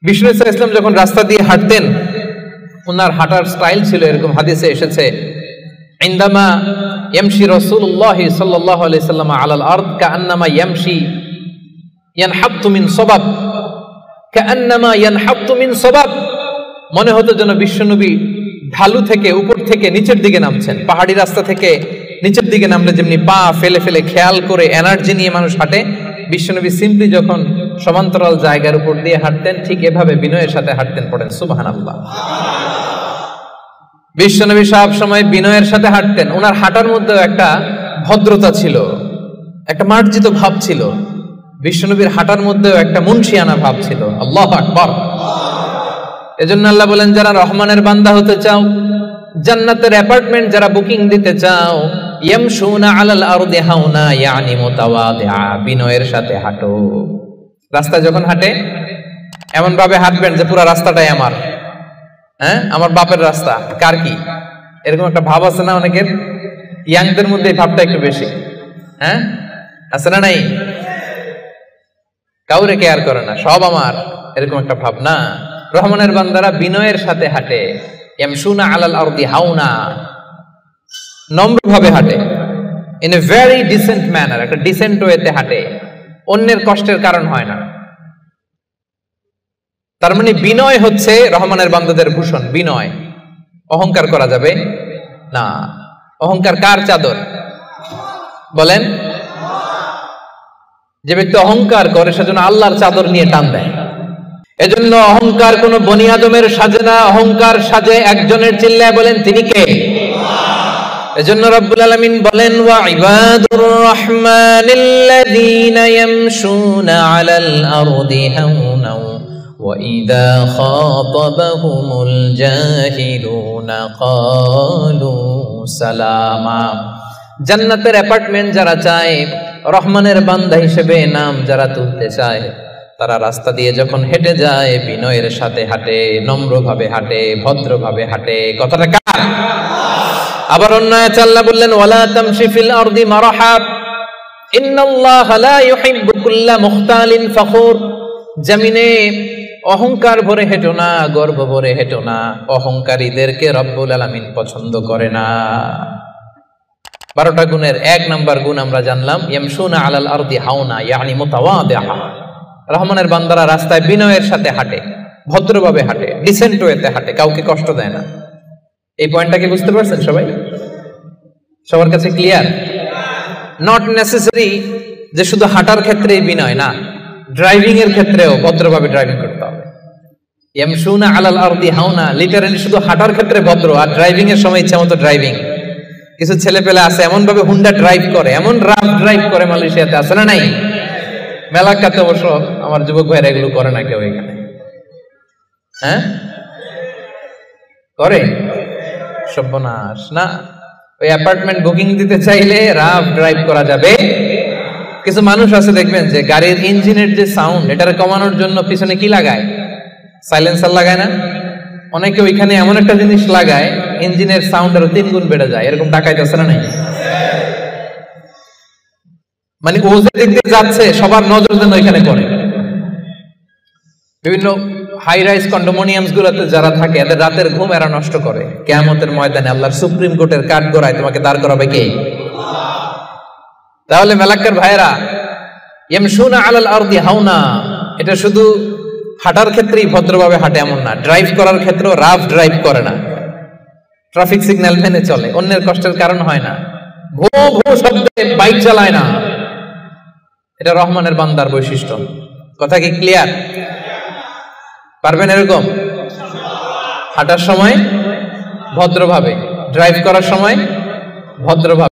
বিষ্ণু ইসা ইসলাম যখন রাস্তা দিয়ে হাঁটতেন, ওনার হাঁটার স্টাইল ছিল এরকম, হাদিসে এসেছে, ইনদামা ইয়ামশি রাসূলুল্লাহ সাল্লাল্লাহু আলাইহি সাল্লাম আলাল আরদ কাআন্নামা ইয়ামশি ইয়ানহাত্তু মিন সাবাব, কাআন্নামা ইয়ানহাত্তু মিন সাবাব, মনে হতো যেন বিশ্বনবী ঢালু থেকে উপর থেকে নিচের দিকে নামছেন। পাহাড়ি রাস্তা থেকে নিচের দিকে নামলে যেমনি পা ফেলে ফেলে খেয়াল করে এনার্জি নিয়ে মানুষ হাঁটে, বিশ্বনবী সিম্পলি যখন সমান্তরাল জায়গার উপর দিয়ে হাঁটতেন, ঠিক এভাবে বিনয়ের সাথে হাঁটতেন। পড়েন সুবহানাল্লাহ। বিশ্বনবী সব সময় বিনয়ের সাথে হাঁটতেন। ওনার হাঁটার মধ্যেও একটা ভদ্রতা ছিল, একটা মার্জিত ভাব ছিল। বিশ্বনবীর হাঁটার মধ্যেও একটা মুনশিয়ানা ভাব ছিল। আল্লাহু আকবার। এজন্য আল্লাহ বলেন, যারা রহমানের বান্দা হতে চাও, জান্নাতের অ্যাপার্টমেন্ট যারা বুকিং দিতে চাও, ইয়ামশুনা আলাল আরদি হাওনা ইয়ানি মুতাওয়াদিআ, বিনয়ের সাথে হাঁটো। রাস্তা যখন হাঁটে এমন ভাবে হাঁটবেন যে পুরো রাস্তাটাই আমার, আমার বাপের রাস্তা, কার কি, এরকম একটা ভাব আছে না অনেকের? ইয়াংদের মধ্যে এই ভাবটা একটু বেশি, আছে না? নাই, কাউরে কেয়ার করে না, সব আমার, এরকম একটা ভাব না। রহমানের বান্দারা বিনয়ের সাথে হাঁটে। ইয়ামশুনা আলাল আরদি হাওনা, নম্রভাবে হাঁটে, in a very dissent manner, একটা ডিসেন্ট ওয়েতে হাঁটে, অন্যের কষ্টের কারণ হয় না। তার মানে বিনয় হচ্ছে রহমানের বান্দাদের ভূষণ। বিনয়, অহংকার করা যাবে না। অহংকার কার চাদর বলেন? যে ব্যক্তি অহংকার করে সেজন্য আল্লাহর চাদর নিয়ে টান দেয়। এজন্য অহংকার কোন বনি আদমের সাজে না, অহংকার সাজে একজনের। চিল্লায় বলেন তিনি কে? এজন্য রব্বুল আলামিন বলেন, ওয়া ইবাদুর রহমানিল্লাযীনা ইয়ামশুনা আলাল আরদি হাওনা ওয়া ইযা খাতাবাহুমুল জাহিলুনা ক্বালু সালামা। জান্নাতের অ্যাপার্টমেন্ট যারা চায়, রহমানের বান্দা হিসেবে নাম যারা তুলতে চায়, তারা রাস্তা দিয়ে যখন হেঁটে যায় বিনয়ের সাথে হাঁটে, নম্রভাবে হাঁটে, ভদ্রভাবে হাঁটে। কথাটা কার? আবার অন্য আয়াতে আল্লাহ বললেন, ওয়ালা তামশি ফিল আরদি মারহা ইন্নাল্লাহা লা ইউহিব্বু কুল্লা মুখতালিন ফখুর। জমিনে অহংকার ভরে হেঁটো না, গর্ব ভরে হেঁটো না, অহংকারীদেরকে রব্বুল আলামিন পছন্দ করে না। 12টা গুণের 1 নাম্বার গুণ আমরা জানলাম, ইয়ামশুনা আলাল আরদি হাওনা ইয়ানি মুতাওয়াদিআ। রহমানের বান্দারা রাস্তায় বিনয়ের সাথে হাঁটে, ভদ্রভাবে হাঁটে, ডিসেন্ট ওয়েতে হাঁটে, কাউকে কষ্ট দেয় না। এই পয়েন্টটাকে বুঝতে পারছেন সবাই? সবার কাছে ক্লিয়ার? নট নেসেসারি যে শুধু হাঁটার ক্ষেত্রেই বিনয়, না, ড্রাইভিং এর ক্ষেত্রেও ভদ্রভাবে ড্রাইভিং করতে হবে। ইয়ামশুনা আলাল আরদি হাওনা লিটারালি শুধু হাঁটার ক্ষেত্রে ভদ্র, আর ড্রাইভিং এর সময় ইচ্ছা মতো ড্রাইভিং। কিছু ছেলে পেলে আছে এমন ভাবে হুন্ডা ড্রাইভ করে, এমন রাফ ড্রাইভ করে, মালয়েশিয়াতে আছে না নাই? মেলাকাতে অবশ্য আমার যুবক ভাইরা এগুলো করে না কেউ এখানে, করে? সর্বনাশ না। ওই অ্যাপার্টমেন্ট বুকিং দিতে চাইলে রাফ ড্রাইভ করা যাবে। কিছু মানুষ আছে দেখবেন যে গাড়ির ইঞ্জিনের যে সাউন্ড, এটারে কমানোর জন্য পিছনে কি লাগায়? সাইলেন্সার লাগায় না? অনেকে ওইখানে এমন একটা জিনিস লাগায়, ইঞ্জিনের সাউন্ড আরো 3 গুণ বেড়ে যায়। এরকম ডাকাইতে আছে না নাই? মানে ও যে দিক দিয়ে যাচ্ছে সবার নজর যেন ওইখানে পড়ে। বিভিন্ন হাই রাইজ কন্ডোমিনিয়ামস গুলোতে যারা থাকে, এদের রাতের ঘুম এরা নষ্ট করে। কিয়ামতের ময়দানে আল্লাহর সুপ্রিম কোর্টের কাঠগড়ায় তোমাকে দাঁড় করাবে কে? তাহলে মেলাক্কার ভাইরা, ইয়ামশুনা আলাল আরদি হাওনা, এটা শুধু হাঁটার ক্ষেত্রেই ভদ্রভাবে হাঁটে এমন না, ড্রাইভ করার ক্ষেত্রেও রাফ ড্রাইভ করে না, ট্রাফিক সিগন্যাল মেনে চলে, অন্যের কষ্টের কারণ হয় না, ভো ভো শব্দে বাইক চালায় না। এটা রহমানের বান্দার বৈশিষ্ট্য। কথা কি ক্লিয়ার? পারবেন এরকম হাঁটার সময় ভদ্রভাবে, ড্রাইভ করার সময় ভদ্রভাবে?